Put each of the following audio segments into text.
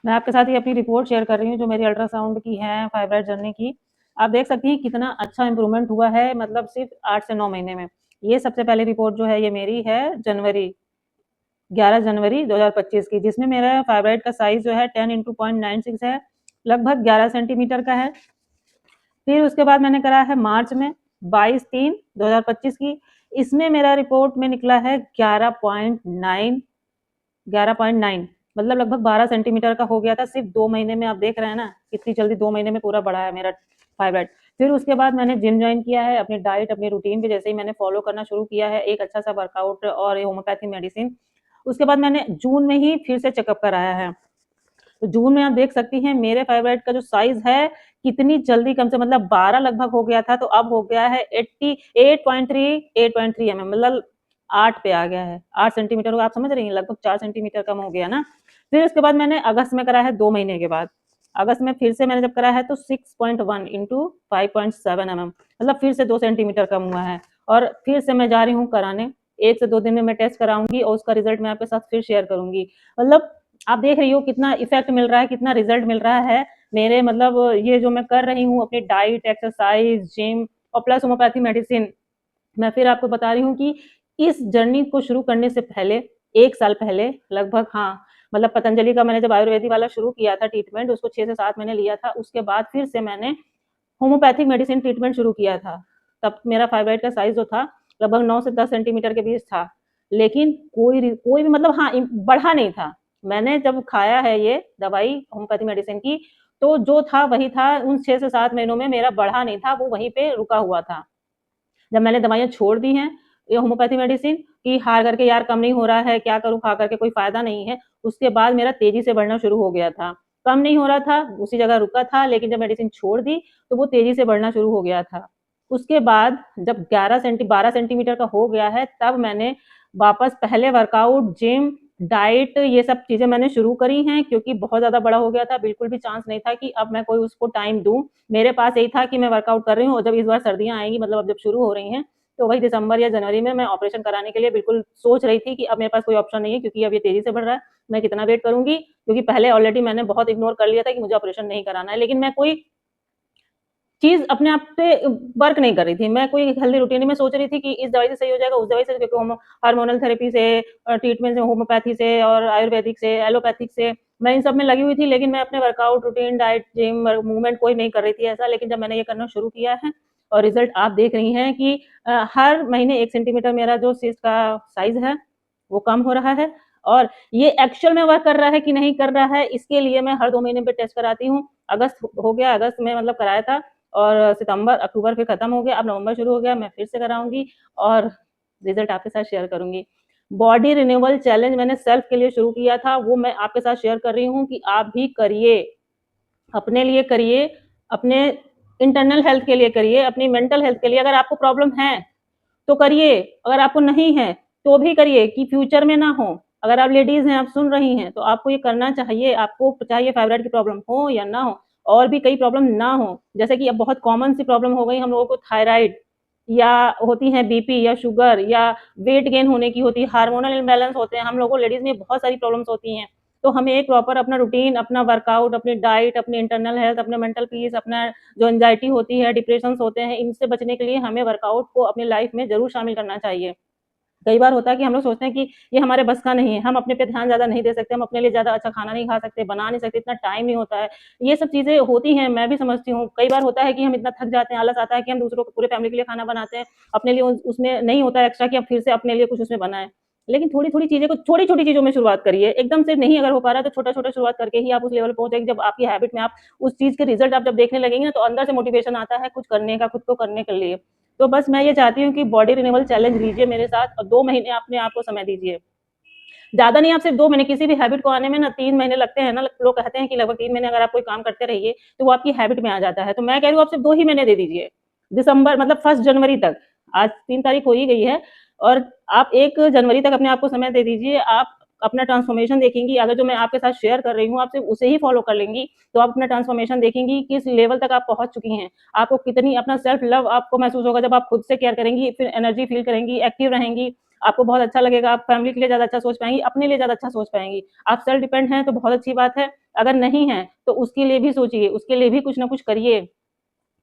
मैं आपके साथ ही अपनी रिपोर्ट शेयर कर रही हूँ जो मेरी अल्ट्रासाउंड की है फाइब्राइड जर्नी की। आप देख सकती हैं कितना अच्छा इंप्रूवमेंट हुआ है, मतलब सिर्फ 8 से 9 महीने में। ये सबसे पहली रिपोर्ट जो है ये मेरी है जनवरी 11 जनवरी 2025 की, जिसमें मेरा फाइब्राइड का साइज जो है 10x.96 है, लगभग 11 सेंटीमीटर का है। फिर उसके बाद मैंने करा है मार्च में 22/3/2025 की, इसमें मेरा रिपोर्ट में निकला है 11.9, मतलब लगभग 12 सेंटीमीटर का हो गया था सिर्फ 2 महीने में। आप देख रहे हैं ना कितनी जल्दी 2 महीने में पूरा बढ़ा है मेरा फाइब्राइड। फिर उसके बाद मैंने जिम ज्वाइन किया है, अपनी डाइट अपनी रूटीन पे जैसे ही मैंने फॉलो करना शुरू किया है, एक अच्छा सा वर्कआउट और होम्योपैथी मेडिसिन। उसके बाद मैंने जून में ही फिर से चेकअप कराया है। तो जून में आप देख सकती हैं मेरे फाइब्राइड का जो साइज है कितनी जल्दी, कम से मतलब 12 लगभग हो गया था, तो अब हो गया है 8.3 mm, मतलब 8 पे आ गया है। 8 सेंटीमीटर को आप समझ रही हैं, लगभग 4 सेंटीमीटर कम हो गया ना। फिर उसके बाद मैंने अगस्त में करा है 2 महीने के बाद। अगस्त में फिर से मैंने जब करा है तो 6.1 इंटू 5.7 mm, मतलब फिर से 2 सेंटीमीटर कम हुआ है। और फिर से मैं जा रही हूँ कराने, 1 से 2 दिन में मैं टेस्ट कराऊंगी और उसका रिजल्ट मैं आपके साथ फिर शेयर करूंगी। मतलब आप देख रही हो कितना इफेक्ट मिल रहा है, कितना रिजल्ट मिल रहा है मेरे, मतलब ये जो मैं कर रही हूँ अपनी डाइट एक्सरसाइज जिम और प्लस होम्योपैथी मेडिसिन। मैं फिर आपको बता रही हूँ कि इस जर्नी को शुरू करने से पहले 1 साल पहले लगभग, हाँ, मतलब पतंजलि का मैंने जब आयुर्वेदिक वाला शुरू किया था ट्रीटमेंट, उसको 6 से 7 महीने लिया था। उसके बाद फिर से मैंने होम्योपैथिक मेडिसिन ट्रीटमेंट शुरू किया था। तब मेरा फाइब्राइड का साइज जो था लगभग 9 से 10 सेंटीमीटर के बीच था, लेकिन कोई भी मतलब, हाँ, बढ़ा नहीं था। मैंने जब खाया है ये दवाई होम्योपैथी मेडिसिन की, तो जो था वही था। उन 6 से 7 महीनों में मेरा बढ़ा नहीं था, वो वहीं पे रुका हुआ था। जब मैंने दवाइयाँ छोड़ दी हैं ये होम्योपैथी मेडिसिन कि हार करके यार कम नहीं हो रहा है, क्या करूँ, खा करके कोई फायदा नहीं है, उसके बाद मेरा तेजी से बढ़ना शुरू हो गया था। कम नहीं हो रहा था, उसी जगह रुका था, लेकिन जब मेडिसिन छोड़ दी तो वो तेजी से बढ़ना शुरू हो गया था। उसके बाद जब 12 सेंटीमीटर का हो गया है, तब मैंने वापस पहले वर्कआउट जिम डाइट ये सब चीजें मैंने शुरू करी हैं, क्योंकि बहुत ज्यादा बड़ा हो गया था। बिल्कुल भी चांस नहीं था कि अब मैं कोई उसको टाइम दूं। मेरे पास यही था कि मैं वर्कआउट कर रही हूँ, और जब इस बार सर्दियां आएंगी, मतलब अब जब शुरू हो रही हैं, तो वही दिसंबर या जनवरी में मैं ऑपरेशन कराने के लिए बिल्कुल सोच रही थी कि अब मेरे पास कोई ऑप्शन नहीं है, क्योंकि अब ये तेजी से बढ़ रहा है। मैं कितना वेट करूंगी, क्योंकि पहले ऑलरेडी मैंने बहुत इग्नोर कर लिया था कि मुझे ऑपरेशन नहीं कराना है, लेकिन मैं कोई चीज अपने आप पे वर्क नहीं कर रही थी। मैं कोई हेल्दी रूटीन में सोच रही थी कि इस दवाई से सही हो जाएगा, उस दवाई से, क्योंकि हार्मोनल थेरेपी से, ट्रीटमेंट से, होम्योपैथी से और आयुर्वेदिक से, एलोपैथिक से, मैं इन सब में लगी हुई थी। लेकिन मैं अपने workout routine diet gym movement कोई नहीं कर रही थी ऐसा। लेकिन जब मैंने ये करना शुरू किया है और रिजल्ट आप देख रही हैं कि हर महीने 1 सेंटीमीटर मेरा जो सिस्ट का साइज है वो कम हो रहा है। और ये एक्चुअल में वर्क कर रहा है कि नहीं कर रहा है, इसके लिए मैं हर 2 महीने पे टेस्ट कराती हूँ। अगस्त हो गया, अगस्त में मतलब कराया था, और सितंबर अक्टूबर फिर खत्म हो गया, अब नवंबर शुरू हो गया, मैं फिर से कराऊंगी और रिजल्ट आपके साथ शेयर करूंगी। बॉडी रिन्यूअल चैलेंज मैंने सेल्फ के लिए शुरू किया था, वो मैं आपके साथ शेयर कर रही हूँ कि आप भी करिए, अपने लिए करिए, अपने इंटरनल हेल्थ के लिए करिए, अपनी मेंटल हेल्थ के लिए। अगर आपको प्रॉब्लम है तो करिए, अगर आपको नहीं है तो भी करिए, कि फ्यूचर में ना हो। अगर आप लेडीज हैं, आप सुन रही हैं, तो आपको ये करना चाहिए। आपको चाहिए फाइब्राइड की प्रॉब्लम हो या ना हो, और भी कई प्रॉब्लम ना हो, जैसे कि अब बहुत कॉमन सी प्रॉब्लम हो गई हम लोगों को, थायराइड, या होती है बीपी या शुगर, या वेट गेन होने की होती है, हार्मोनल इम्बैलेंस होते हैं हम लोगों लेडीज में, बहुत सारी प्रॉब्लम्स होती हैं। तो हमें एक प्रॉपर अपना रूटीन, अपना वर्कआउट, अपनी डाइट, अपनी इंटरनल हेल्थ, अपने मेंटल पीस, अपना जो एंजाइटी होती है, डिप्रेशन होते हैं, इनसे बचने के लिए हमें वर्कआउट को अपनी लाइफ में जरूर शामिल करना चाहिए। कई बार होता है कि हम लोग सोचते हैं कि ये हमारे बस का नहीं है, हम अपने पे ध्यान ज्यादा नहीं दे सकते, हम अपने लिए ज्यादा अच्छा खाना नहीं खा सकते, बना नहीं सकते, इतना टाइम नहीं होता है। ये सब चीजें होती हैं, मैं भी समझती हूँ। कई बार होता है कि हम इतना थक जाते हैं, आलस आता है कि हम दूसरों को, पूरे फैमिली के लिए खाना बनाते हैं, अपने लिए उसमें नहीं होता है एक्स्ट्रा कि अब फिर से अपने लिए कुछ उसमें बनाए। लेकिन थोड़ी थोड़ी चीजें को, छोटी छोटी चीजों में शुरुआत करिए, एकदम से नहीं अगर हो पा रहा है तो छोटा छोटा शुरुआत करके ही आप उस लेवल पहुंचेंगे। जब आपकी हैबिट में आप उस चीज के रिजल्ट आप जब देखने लगेंगे ना, तो अंदर से मोटिवेशन आता है कुछ करने का, खुद को करने के लिए। तो बस मैं ये चाहती हूँ कि बॉडी रिन्यूअल चैलेंज लीजिए मेरे साथ, और 2 महीने अपने आप को समय दीजिए। ज्यादा नहीं, आप सिर्फ 2 महीने, किसी भी हैबिट को आने में ना 3 महीने लगते हैं ना, लोग कहते हैं कि लगभग 3 महीने अगर आप कोई काम करते रहिए तो वो आपकी हैबिट में आ जाता है। तो मैं कह रही हूँ आप सिर्फ 2 ही महीने दे दीजिए, दिसंबर मतलब 1 जनवरी तक, आज 3 तारीख हो ही गई है, और आप 1 जनवरी तक अपने आप को समय दे दीजिए। आप अपना ट्रांसफॉर्मेशन देखेंगी, अगर जो मैं आपके साथ शेयर कर रही हूँ आप सिर्फ उसे ही फॉलो कर लेंगी, तो आप अपना ट्रांसफॉर्मेशन देखेंगी किस लेवल तक आप पहुंच चुकी हैं। आपको कितनी अपना सेल्फ लव आपको महसूस होगा जब आप खुद से केयर करेंगी, फिर एनर्जी फील करेंगी, एक्टिव रहेंगी, आपको बहुत अच्छा लगेगा, आप फैमिली के लिए ज्यादा अच्छा सोच पाएंगी, अपने लिए ज्यादा अच्छा सोच पाएंगी। आप सेल्फ डिपेंड हैं तो बहुत अच्छी बात है। अगर नहीं है तो उसके लिए भी सोचिए, उसके लिए भी कुछ ना कुछ करिए।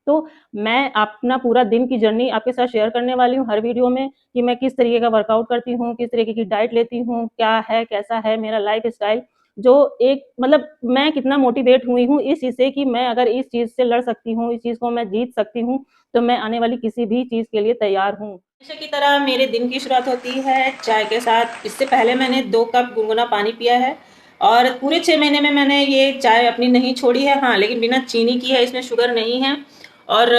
तो मैं अपना पूरा दिन की जर्नी आपके साथ शेयर करने वाली हूँ हर वीडियो में, कि मैं किस तरीके का वर्कआउट करती हूँ, किस तरीके की डाइट लेती हूँ, क्या है, कैसा है मेरा लाइफ स्टाइल, जो एक मतलब मैं कितना मोटिवेट हुई हूँ इस चीज़ से कि मैं अगर इस चीज़ से लड़ सकती हूँ, इस चीज़ को मैं जीत सकती हूँ, तो मैं आने वाली किसी भी चीज़ के लिए तैयार हूँ। हमेशा की तरह मेरे दिन की शुरुआत होती है चाय के साथ। इससे पहले मैंने 2 कप गुनगुना पानी पिया है और पूरे 6 महीने में मैंने ये चाय अपनी नहीं छोड़ी है। हाँ, लेकिन बिना चीनी की है, इसमें शुगर नहीं है। और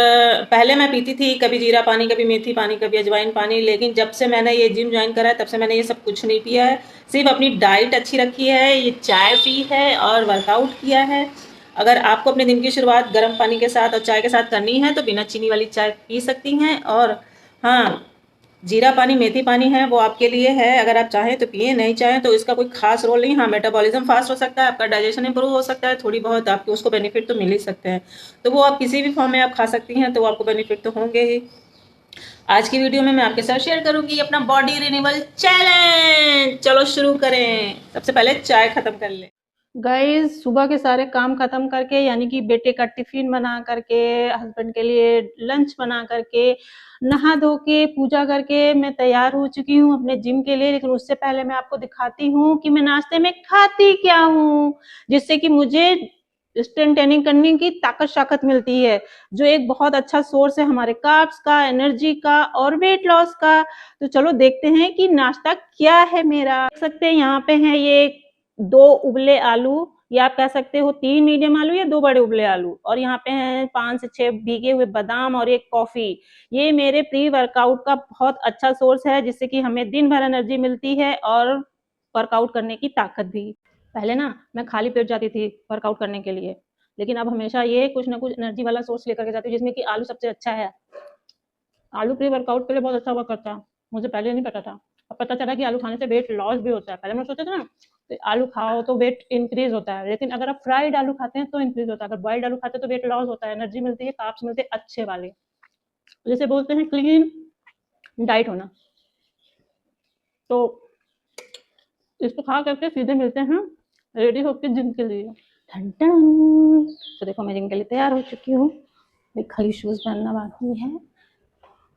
पहले मैं पीती थी कभी जीरा पानी, कभी मेथी पानी, कभी अजवाइन पानी, लेकिन जब से मैंने ये जिम ज्वाइन करा है तब से मैंने ये सब कुछ नहीं पिया है। सिर्फ अपनी डाइट अच्छी रखी है, ये चाय पी है और वर्कआउट किया है। अगर आपको अपने दिन की शुरुआत गर्म पानी के साथ और चाय के साथ करनी है तो बिना चीनी वाली चाय पी सकती हैं। और हाँ, जीरा पानी, मेथी पानी है वो आपके लिए है, अगर आप चाहें तो पिए, नहीं चाहें तो इसका कोई खास रोल नहीं। हाँ, मेटाबॉलिज्म फास्ट हो सकता है, आपका डाइजेशन इंप्रूव हो सकता है, थोड़ी बहुत आपको उसको बेनिफिट तो मिल ही सकते हैं। तो वो आप किसी भी फॉर्म में आप खा सकती हैं, तो आपको बेनिफिट तो होंगे ही। आज की वीडियो में मैं आपके साथ शेयर करूंगी अपना बॉडी रिन्यूअल चैलेंज। चलो शुरू करें। सबसे पहले चाय खत्म कर लें। गाइस, सुबह के सारे काम खत्म करके, यानी कि बेटे का टिफिन बना करके, हस्बैंड के लिए लंच बना करके, नहा धो के, पूजा करके मैं तैयार हो चुकी हूँ अपने जिम के लिए। लेकिन उससे पहले मैं आपको दिखाती हूँ कि मैं नाश्ते में खाती क्या हूँ, जिससे कि मुझे स्ट्रेंथ ट्रेनिंग करने की ताकत मिलती है, जो एक बहुत अच्छा सोर्स है हमारे कार्ब्स का, एनर्जी का और वेट लॉस का। तो चलो देखते हैं कि नाश्ता क्या है मेरा। देख सकते हैं यहाँ पे है ये 2 उबले आलू, या आप कह सकते हो 3 मीडियम आलू या 2 बड़े उबले आलू, और यहाँ पे हैं 5 से 6 भीगे हुए बादाम और एक कॉफी। ये मेरे प्री वर्कआउट का बहुत अच्छा सोर्स है, जिससे कि हमें दिन भर एनर्जी मिलती है और वर्कआउट करने की ताकत भी। पहले ना मैं खाली पेट जाती थी वर्कआउट करने के लिए, लेकिन अब हमेशा ये कुछ ना कुछ एनर्जी वाला सोर्स लेकर के जाती हूँ, जिसमें कि आलू सबसे अच्छा है। आलू प्री वर्कआउट के लिए बहुत अच्छा वर्क करता है। मुझे पहले नहीं पता था, अब पता चला कि आलू खाने से वेट लॉस भी होता है। पहले मैं सोचा था ना तो आलू खाओ तो वेट इंक्रीज होता है, लेकिन अगर आप फ्राइड आलू खाते हैं तो इंक्रीज होता है, अगर बॉइल्ड आलू खाते हैं तो वेट लॉस होता है, एनर्जी मिलती है, कार्ब्स मिलते हैं अच्छे वाले, जैसे बोलते हैं क्लीन डाइट होना। तो इसको खा करके सीधे मिलते हैं रेडी होकर जिम के लिए। ठन ठन। तो देखो मैं जिम के लिए तैयार हो चुकी हूँ, खाली शूज पहनना बाकी है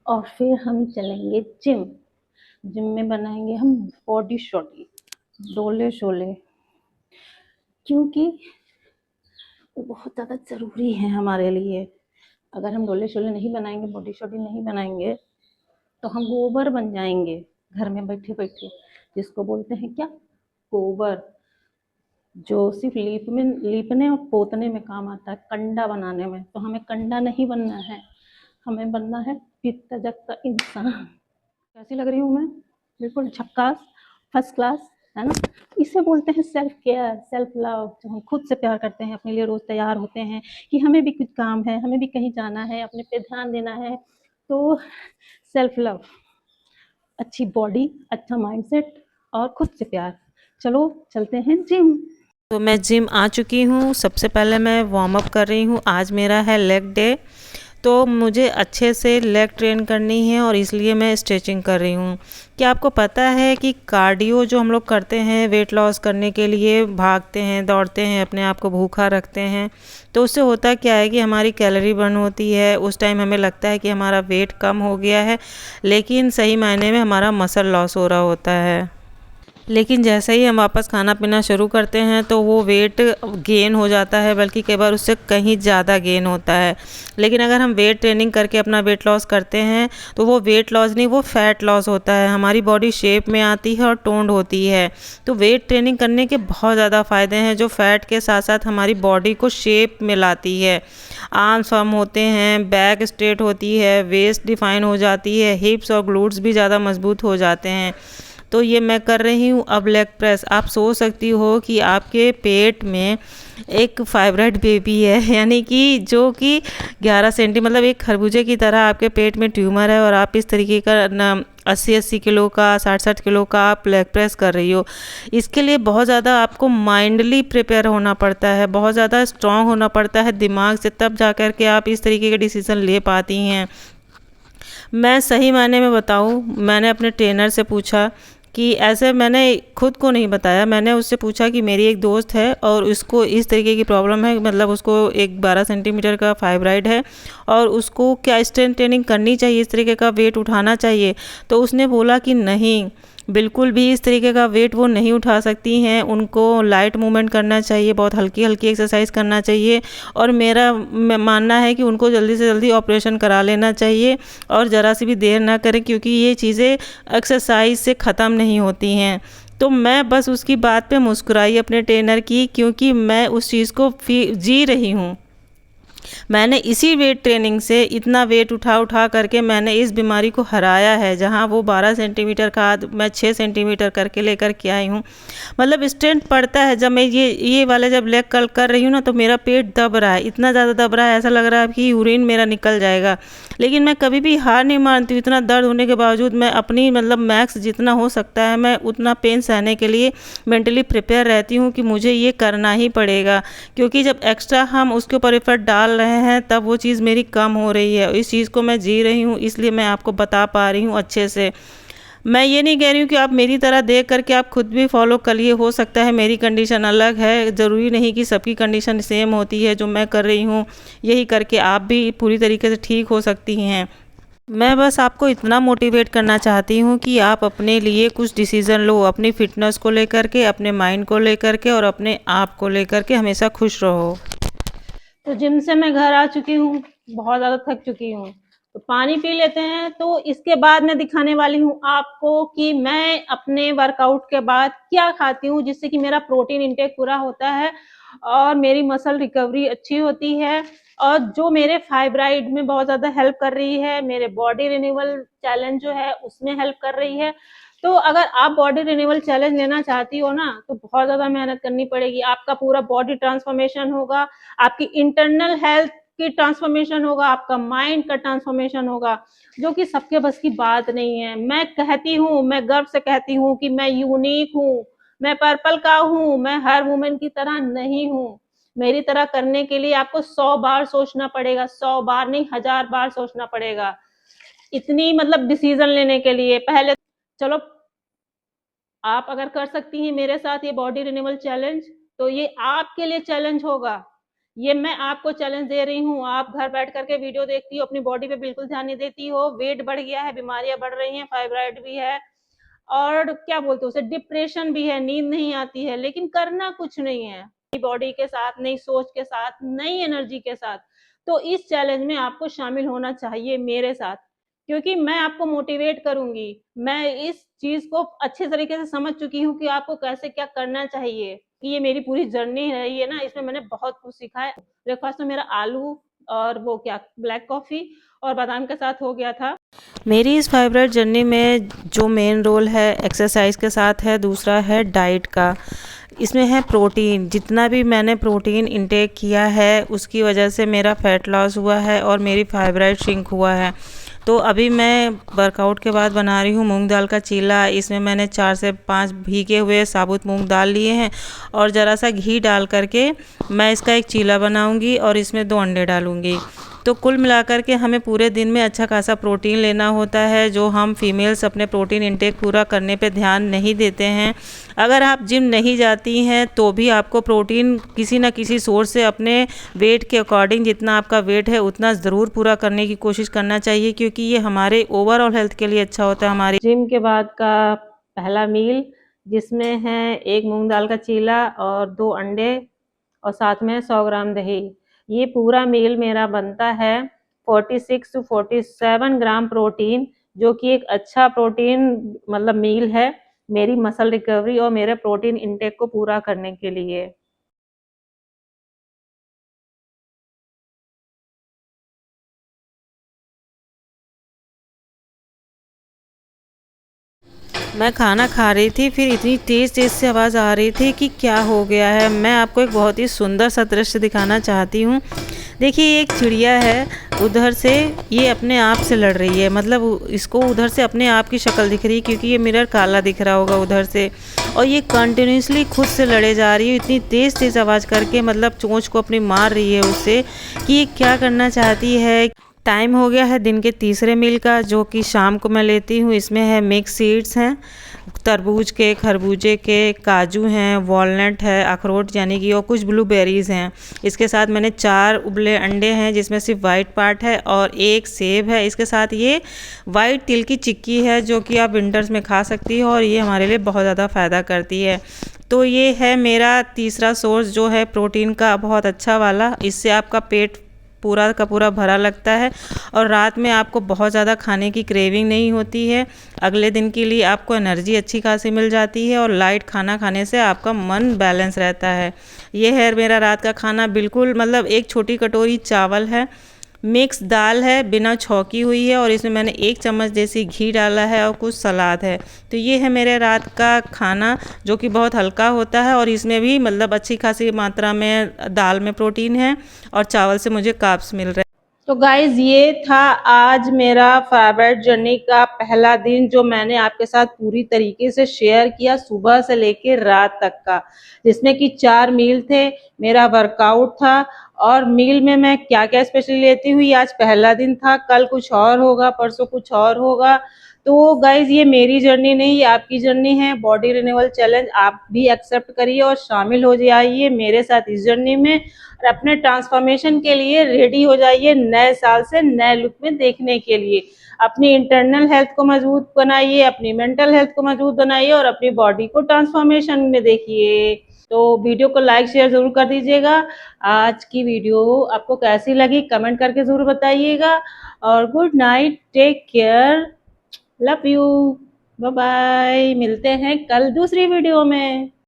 और फिर हम चलेंगे जिम। जिम में बनाएंगे हम बॉडी शॉडी, डोले शोले, क्योंकि वो बहुत ज़्यादा ज़रूरी है हमारे लिए। अगर हम डोले शोले नहीं बनाएंगे, बॉडी शॉडी नहीं बनाएंगे, तो हम गोबर बन जाएंगे घर में बैठे बैठे, जिसको बोलते हैं क्या, गोबर, जो सिर्फ लीपने और पोतने में काम आता है, कंडा बनाने में। तो हमें कंडा नहीं बनना है, हमें बनना है पीता जगता इंसान। कैसी लग रही हूँ मैं? बिल्कुल झक्कास, फर्स्ट क्लास, है ना? इसे बोलते हैं सेल्फ केयर, सेल्फ लव। जब हम खुद से प्यार करते हैं, अपने लिए रोज तैयार होते हैं कि हमें भी कुछ काम है, हमें भी कहीं जाना है, अपने पे ध्यान देना है, तो सेल्फ लव, अच्छी बॉडी, अच्छा माइंडसेट और खुद से प्यार। चलो चलते हैं जिम। तो मैं जिम आ चुकी हूँ। सबसे पहले मैं वार्म अप कर रही हूँ। आज मेरा है लेग डे, तो मुझे अच्छे से लेग ट्रेन करनी है और इसलिए मैं स्ट्रेचिंग कर रही हूँ। क्या आपको पता है कि कार्डियो जो हम लोग करते हैं वेट लॉस करने के लिए, भागते हैं, दौड़ते हैं, अपने आप को भूखा रखते हैं, तो उससे होता क्या है कि हमारी कैलोरी बर्न होती है। उस टाइम हमें लगता है कि हमारा वेट कम हो गया है, लेकिन सही मायने में हमारा मसल लॉस हो रहा होता है। लेकिन जैसे ही हम वापस खाना पीना शुरू करते हैं तो वो वेट गेन हो जाता है, बल्कि कई बार उससे कहीं ज़्यादा गेन होता है। लेकिन अगर हम वेट ट्रेनिंग करके अपना वेट लॉस करते हैं तो वो वेट लॉस नहीं, वो फैट लॉस होता है। हमारी बॉडी शेप में आती है और टोन्ड होती है। तो वेट ट्रेनिंग करने के बहुत ज़्यादा फ़ायदे हैं, जो फैट के साथ साथ हमारी बॉडी को शेप में लाती है। आर्म्स फर्म होते हैं, बैक स्ट्रेट होती है, वेस्ट डिफाइन हो जाती है, हिप्स और ग्लूट्स भी ज़्यादा मजबूत हो जाते हैं। तो ये मैं कर रही हूँ। अब लेग प्रेस, आप सोच सकती हो कि आपके पेट में एक फाइब्राइड बेबी है, यानी कि जो कि 11 सेंटी, मतलब एक खरबूजे की तरह आपके पेट में ट्यूमर है, और आप इस तरीके का 80-80 किलो का, 60-60 किलो का आप लेग प्रेस कर रही हो। इसके लिए बहुत ज़्यादा आपको माइंडली प्रिपेयर होना पड़ता है, बहुत ज़्यादा स्ट्रांग होना पड़ता है दिमाग से, तब जा कर के आप इस तरीके के डिसीज़न ले पाती हैं। मैं सही मायने में बताऊँ, मैंने अपने ट्रेनर से पूछा कि ऐसे मैंने खुद को नहीं बताया, मैंने उससे पूछा कि मेरी एक दोस्त है और उसको इस तरीके की प्रॉब्लम है, मतलब उसको एक 12 सेंटीमीटर का फाइब्राइड है और उसको क्या स्ट्रेंथ ट्रेनिंग करनी चाहिए, इस तरीके का वेट उठाना चाहिए। तो उसने बोला कि नहीं, बिल्कुल भी इस तरीके का वेट वो नहीं उठा सकती हैं, उनको लाइट मूवमेंट करना चाहिए, बहुत हल्की हल्की एक्सरसाइज करना चाहिए। और मेरा मानना है कि उनको जल्दी से जल्दी ऑपरेशन करा लेना चाहिए और ज़रा सी भी देर ना करें, क्योंकि ये चीज़ें एक्सरसाइज से ख़त्म नहीं होती हैं। तो मैं बस उसकी बात पे मुस्कुराई अपने ट्रेनर की, क्योंकि मैं उस चीज़ को जी रही हूँ। मैंने इसी वेट ट्रेनिंग से इतना वेट उठा उठा करके मैंने इस बीमारी को हराया है। जहाँ वो 12 सेंटीमीटर का मैं 6 सेंटीमीटर करके लेकर के आई हूँ। मतलब स्ट्रेंथ पड़ता है जब मैं ये वाला जब लेग कर्ल कर रही हूँ ना, तो मेरा पेट दब रहा है, इतना ज़्यादा दब रहा है, ऐसा लग रहा है कि यूरिन मेरा निकल जाएगा। लेकिन मैं कभी भी हार नहीं मानती हूँ। इतना दर्द होने के बावजूद मैं अपनी मतलब मैक्स जितना हो सकता है मैं उतना पेन सहने के लिए मेंटली प्रिपेयर रहती हूँ कि मुझे ये करना ही पड़ेगा, क्योंकि जब एक्स्ट्रा हम उसके ऊपर एफर्ट डाल रहे हैं तब वो चीज़ मेरी कम हो रही है। इस चीज़ को मैं जी रही हूँ, इसलिए मैं आपको बता पा रही हूँ अच्छे से। मैं ये नहीं कह रही हूँ कि आप मेरी तरह देख करके आप खुद भी फॉलो करिए, हो सकता है मेरी कंडीशन अलग है, ज़रूरी नहीं कि सबकी कंडीशन सेम होती है। जो मैं कर रही हूँ यही करके आप भी पूरी तरीके से ठीक हो सकती हैं। मैं बस आपको इतना मोटिवेट करना चाहती हूँ कि आप अपने लिए कुछ डिसीज़न लो, अपनी फ़िटनेस को लेकर के, अपने माइंड को लेकर के और अपने आप को लेकर के हमेशा खुश रहो। तो जिम से मैं घर आ चुकी हूँ, बहुत ज़्यादा थक चुकी हूँ, तो पानी पी लेते हैं। तो इसके बाद मैं दिखाने वाली हूँ आपको कि मैं अपने वर्कआउट के बाद क्या खाती हूँ, जिससे कि मेरा प्रोटीन इंटेक पूरा होता है और मेरी मसल रिकवरी अच्छी होती है, और जो मेरे फाइब्राइड में बहुत ज़्यादा हेल्प कर रही है, मेरे बॉडी रिन्यूअल चैलेंज जो है उसमें हेल्प कर रही है। तो अगर आप बॉडी रिन्यूअल चैलेंज लेना चाहती हो ना, तो बहुत ज़्यादा मेहनत करनी पड़ेगी। आपका पूरा बॉडी ट्रांसफॉर्मेशन होगा, आपकी इंटरनल हेल्थ की ट्रांसफॉर्मेशन होगा, आपका माइंड का ट्रांसफॉर्मेशन होगा, जो कि सबके बस की बात नहीं है। मैं कहती हूँ, मैं गर्व से कहती हूँ कि मैं यूनिक हूँ, मैं पर्पल का हूँ, मैं हर वुमेन की तरह नहीं हूँ। मेरी तरह करने के लिए आपको 100 बार सोचना पड़ेगा, 100 बार नहीं 1000 बार सोचना पड़ेगा, इतनी मतलब डिसीजन लेने के लिए। पहले चलो, आप अगर कर सकती हैं मेरे साथ ये बॉडी रिन्यूअल चैलेंज, तो ये आपके लिए चैलेंज होगा। ये मैं आपको चैलेंज दे रही हूँ। आप घर बैठ करके वीडियो देखती हो, अपनी बॉडी पे बिल्कुल ध्यान नहीं देती हो, वेट बढ़ गया है, बीमारियां बढ़ रही हैं, फाइब्राइड भी है और क्या बोलते हैं उसे, डिप्रेशन भी है, नींद नहीं आती है, लेकिन करना कुछ नहीं है। नई बॉडी के साथ, नई सोच के साथ, नई एनर्जी के साथ। तो इस चैलेंज में आपको शामिल होना चाहिए मेरे साथ, क्योंकि मैं आपको मोटिवेट करूंगी। मैं इस चीज को अच्छे तरीके से समझ चुकी हूँ कि आपको कैसे क्या करना चाहिए। कि ये मेरी पूरी जर्नी रही है ना, इसमें मैंने बहुत कुछ सीखा है। ब्रेकफास्ट में मेरा आलू और वो क्या ब्लैक कॉफी और बादाम के साथ हो गया था। मेरी इस फाइब्राइड जर्नी में जो मेन रोल है एक्सरसाइज के साथ है, दूसरा है डाइट का। इसमें है प्रोटीन। जितना भी मैंने प्रोटीन इंटेक किया है उसकी वजह से मेरा फैट लॉस हुआ है और मेरी फाइब्राइड श्रिंक हुआ है। तो अभी मैं वर्कआउट के बाद बना रही हूँ मूंग दाल का चीला। इसमें मैंने 4 से 5 भीगे हुए साबुत मूंग दाल लिए हैं और ज़रा सा घी डाल करके मैं इसका एक चीला बनाऊँगी और इसमें 2 अंडे डालूँगी। तो कुल मिलाकर के हमें पूरे दिन में अच्छा खासा प्रोटीन लेना होता है, जो हम फीमेल्स अपने प्रोटीन इंटेक पूरा करने पे ध्यान नहीं देते हैं। अगर आप जिम नहीं जाती हैं तो भी आपको प्रोटीन किसी न किसी सोर्स से अपने वेट के अकॉर्डिंग, जितना आपका वेट है उतना ज़रूर पूरा करने की कोशिश करना चाहिए, क्योंकि ये हमारे ओवरऑल हेल्थ के लिए अच्छा होता है। हमारी जिम के बाद का पहला मील, जिसमें है 1 मूंग दाल का चीला और 2 अंडे और साथ में 100 ग्राम दही। ये पूरा मील मेरा बनता है 46 टू 47 ग्राम प्रोटीन, जो कि एक अच्छा प्रोटीन मतलब मील है मेरी मसल रिकवरी और मेरे प्रोटीन इंटेक को पूरा करने के लिए। मैं खाना खा रही थी, फिर इतनी तेज़ तेज़ से आवाज़ आ रही थी कि क्या हो गया है। मैं आपको एक बहुत ही सुंदर सा दृश्य दिखाना चाहती हूँ। देखिए, एक चिड़िया है, उधर से ये अपने आप से लड़ रही है। मतलब इसको उधर से अपने आप की शक्ल दिख रही है, क्योंकि ये मिरर काला दिख रहा होगा उधर से, और ये कंटिन्यूसली खुद से लड़े जा रही है इतनी तेज़ तेज़ आवाज़ करके। मतलब चोंच को अपनी मार रही है उससे कि ये क्या करना चाहती है। टाइम हो गया है दिन के तीसरे मील का, जो कि शाम को मैं लेती हूँ। इसमें है मिक्स सीड्स हैं, तरबूज के, खरबूजे के, काजू हैं, वॉलनट है, अखरोट यानी कि, और कुछ ब्लूबेरीज़ हैं। इसके साथ मैंने 4 उबले अंडे हैं जिसमें सिर्फ वाइट पार्ट है, और 1 सेब है। इसके साथ ये वाइट तिल की चिक्की है जो कि आप विंटर्स में खा सकती हो, और ये हमारे लिए बहुत ज़्यादा फ़ायदा करती है। तो ये है मेरा तीसरा सोर्स जो है प्रोटीन का, बहुत अच्छा वाला। इससे आपका पेट पूरा का पूरा भरा लगता है, और रात में आपको बहुत ज़्यादा खाने की क्रेविंग नहीं होती है। अगले दिन के लिए आपको एनर्जी अच्छी खासी मिल जाती है, और लाइट खाना खाने से आपका मन बैलेंस रहता है। ये है मेरा रात का खाना, बिल्कुल मतलब एक छोटी कटोरी चावल है, मिक्स दाल है बिना छौंकी हुई है, और इसमें मैंने 1 चम्मच देसी घी डाला है, और कुछ सलाद है। तो ये है मेरे रात का खाना जो कि बहुत हल्का होता है, और इसमें भी मतलब अच्छी खासी मात्रा में दाल में प्रोटीन है, और चावल से मुझे कार्ब्स मिल रहे हैं। तो गाइज ये था आज मेरा फेवरेट जर्नी का पहला दिन, जो मैंने आपके साथ पूरी तरीके से शेयर किया सुबह से लेकर रात तक का, जिसमें कि 4 मील थे, मेरा वर्कआउट था, और मील में मैं क्या क्या स्पेशली लेती हुई। आज पहला दिन था, कल कुछ और होगा, परसों कुछ और होगा। तो गाइज ये मेरी जर्नी नहीं, ये आपकी जर्नी है। बॉडी रिन्यूअल चैलेंज आप भी एक्सेप्ट करिए और शामिल हो जाइए मेरे साथ इस जर्नी में, और अपने ट्रांसफॉर्मेशन के लिए रेडी हो जाइए नए साल से नए लुक में देखने के लिए। अपनी इंटरनल हेल्थ को मजबूत बनाइए, अपनी मेंटल हेल्थ को मजबूत बनाइए, और अपनी बॉडी को ट्रांसफॉर्मेशन में देखिए। तो वीडियो को लाइक शेयर जरूर कर दीजिएगा। आज की वीडियो आपको कैसी लगी कमेंट करके जरूर बताइएगा, और good night, take care, love you, bye bye. मिलते हैं कल दूसरी वीडियो में।